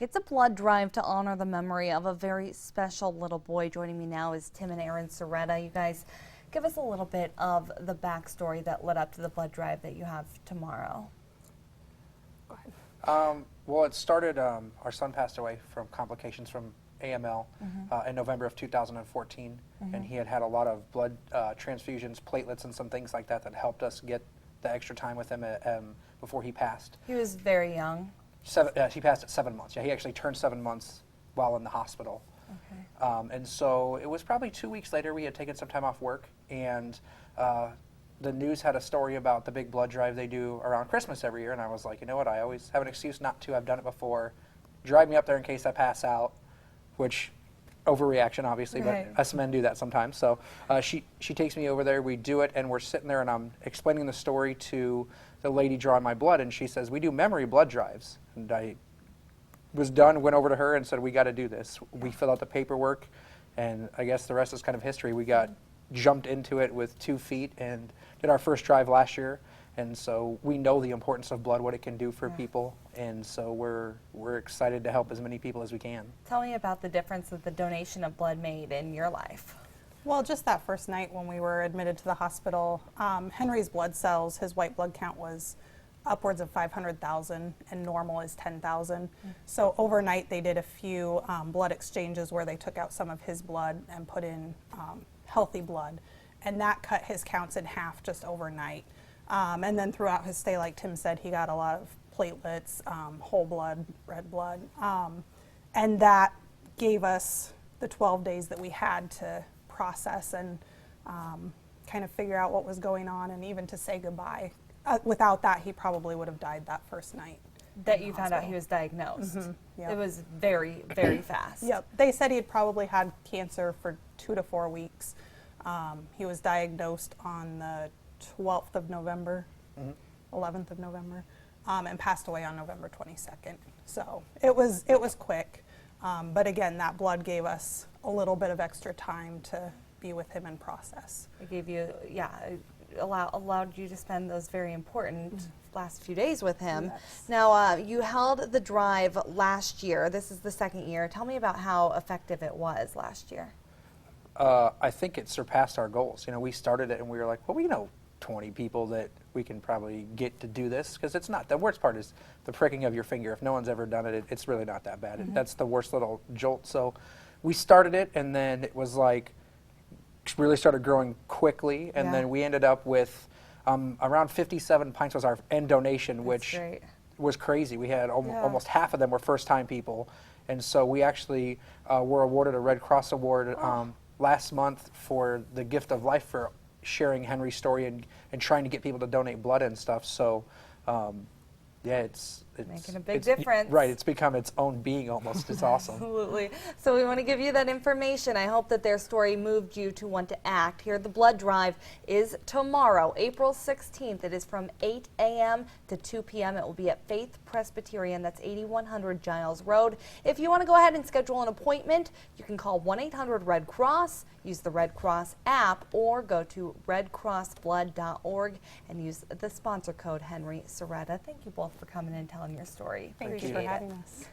It's a blood drive to honor the memory of a very special little boy. Joining me now is Tim and Erin Soretta. You guys, give us a little bit of the backstory that led up to the blood drive that you have tomorrow. Go ahead. Well, it started, our son passed away from complications from AML in November of 2014, and he had a lot of blood transfusions, platelets, and some things like that that helped us get the extra time with him before he passed. He was very young. He passed at 7 months. Yeah, he actually turned 7 months while in the hospital. Okay. And so it was probably 2 weeks later we had taken some time off work, and the news had a story about the big blood drive they do around Christmas every year, and I was like, you know what, I always have an excuse not to. I've done it before. Drive me up there in case I pass out, which, overreaction obviously, Right. but us men do that sometimes. So she takes me over there, we do it, and we're sitting there and I'm explaining the story to the lady drawing my blood, and she says, we do memory blood drives. And I was done, went over to her and said, we got to do this. We fill out the paperwork, and I guess the rest is kind of history. We got jumped into it with 2 feet and did our first drive last year. And so we know the importance of blood, what it can do for people, and so we're excited to help as many people as we can. Tell me about the difference that the donation of blood made in your life. Well, just that first night when we were admitted to the hospital, Henry's blood cells, his white blood count was upwards of 500,000 and normal is 10,000. So overnight they did a few blood exchanges where they took out some of his blood and put in healthy blood, and that cut his counts in half just overnight. And then throughout his stay, like Tim said, he got a lot of platelets, whole blood, red blood, and that gave us the 12 days that we had to process and kind of figure out what was going on and even to say goodbye. Without that, he probably would have died that first night. That you found out he was diagnosed. Yep. It was very, very fast. Yep. They said he had probably had cancer for 2 to 4 weeks. He was diagnosed on the 12th of November, 11th of November, and passed away on November 22nd. So it was quick, but again, that blood gave us a little bit of extra time to be with him and process. It gave you, it allowed you to spend those very important last few days with him. Yes. Now, you held the drive last year. This is the second year. Tell me about how effective it was last year. I think it surpassed our goals. You know, we started it and we were like, well, we know 20 people that we can probably get to do this, because it's not, the worst part is the pricking of your finger. If no one's ever done it, it's really not that bad. That's the worst little jolt. So we started it, and then it was like, really started growing quickly, and then we ended up with around 57 pints was our end donation, which was crazy. We had almost half of them were first-time people, and so we actually were awarded a Red Cross Award last month for the gift of life for sharing Henry's story and trying to get people to donate blood and stuff. So yeah, it's making a big difference. Right, it's become its own being almost. It's awesome. Absolutely. So we want to give you that information. I hope that their story moved you to want to act. Here, the blood drive is tomorrow, April 16th. It is from 8 a.m. to 2 p.m. It will be at Faith Presbyterian. That's 8100 Giles Road. If you want to go ahead and schedule an appointment, you can call 1-800-RED-CROSS, use the Red Cross app, or go to redcrossblood.org and use the sponsor code Henry Soretta. Thank you both for coming and telling your story. Thank you for having us.